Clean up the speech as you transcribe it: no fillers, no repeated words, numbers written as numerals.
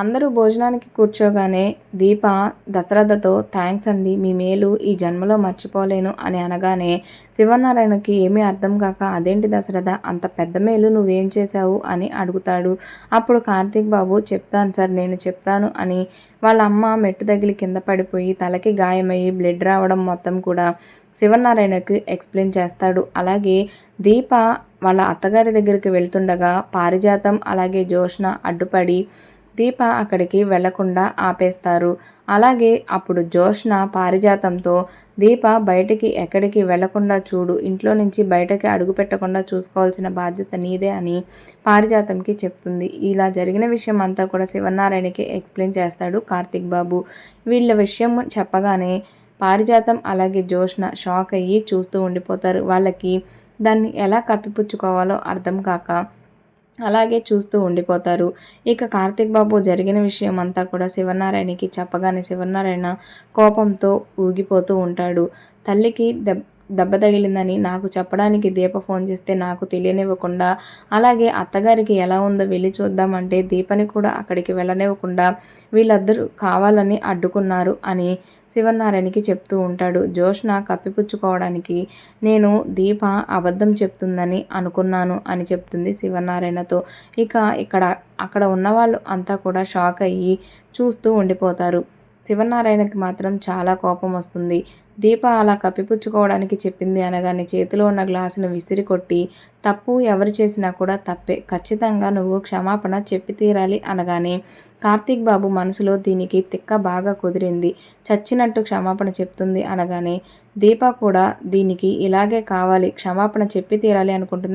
అందరూ భోజనానికి కూర్చోగానే దీప దశరథతో థ్యాంక్స్ అండి, మీ మేలు ఈ జన్మలో మర్చిపోలేను అని అనగానే శివనారాయణకి ఏమీ అర్థం కాక అదేంటి దశరథ, అంత పెద్ద మేలు నువ్వేం చేశావు అని అడుగుతాడు. అప్పుడు కార్తీక్ బాబు చెప్తాను సార్, నేను చెప్తాను అని వాళ్ళ అమ్మ మెట్టు తగిలి కింద పడిపోయి తలకి గాయమయ్యి బ్లడ్ రావడం మొత్తం కూడా శివనారాయణకి ఎక్స్ప్లెయిన్ చేస్తాడు. అలాగే దీప వాళ్ళ అత్తగారి దగ్గరికి వెళ్తుండగా పారిజాతం అలాగే జోష్న అడ్డుపడి దీప అక్కడికి వెళ్లకుండా ఆపేస్తారు. అలాగే అప్పుడు జోష్న పారిజాతంతో దీప బయటికి ఎక్కడికి వెళ్లకుండా చూడు, ఇంట్లో నుంచి బయటకి అడుగు పెట్టకుండా చూసుకోవాల్సిన బాధ్యత నీదే అని పారిజాతంకి చెప్తుంది. ఇలా జరిగిన విషయం అంతా కూడా శివనారాయణకి ఎక్స్ప్లెయిన్ చేస్తాడు కార్తీక్ బాబు. వీళ్ళ విషయం చెప్పగానే పారిజాతం అలాగే జోష్న షాక్ అయ్యి చూస్తూ ఉండిపోతారు. వాళ్ళకి దాన్ని ఎలా కప్పిపుచ్చుకోవాలో అర్థం కాక అలాగే చూస్తూ ఉండిపోతారు. ఇక కార్తీక్ బాబు జరిగిన విషయం అంతా కూడా శివనారాయణకి చెప్పగానే శివనారాయణ కోపంతో ఊగిపోతూ ఉంటాడు. తల్లికి దెబ్బ తగిలిందని నాకు చెప్పడానికి దీప ఫోన్ చేస్తే నాకు తెలియనివ్వకుండా, అలాగే అత్తగారికి ఎలా ఉందో వెళ్ళి చూద్దామంటే దీపని కూడా అక్కడికి వెళ్ళనివ్వకుండా వీళ్ళందరూ కావాలని అడ్డుకున్నారు అని శివనారాయణకి చెప్తూ ఉంటాడు. జోష్న కప్పిపుచ్చుకోవడానికి నేను దీప అబద్ధం చెప్తుందని అనుకున్నాను అని చెప్తుంది శివనారాయణతో. ఇక అక్కడ ఉన్నవాళ్ళు అంతా కూడా షాక్ అయ్యి చూస్తూ ఉండిపోతారు. శివనారాయణకి మాత్రం చాలా కోపం వస్తుంది. దీప అలా కప్పిపుచ్చుకోవడానికి చెప్పింది అనగానే చేతిలో ఉన్న గ్లాసును విసిరి కొట్టి, తప్పు ఎవరు చేసినా కూడా తప్పే, ఖచ్చితంగా నువ్వు క్షమాపణ చెప్పి తీరాలి అనగానే కార్తీక్ బాబు మనసులో దీనికి తిక్క బాగా కుదిరింది, చచ్చినట్టు క్షమాపణ చెప్తుంది అనగానే దీప కూడా దీనికి ఇలాగే కావాలి, క్షమాపణ చెప్పి తీరాలి అనుకుంటుంది.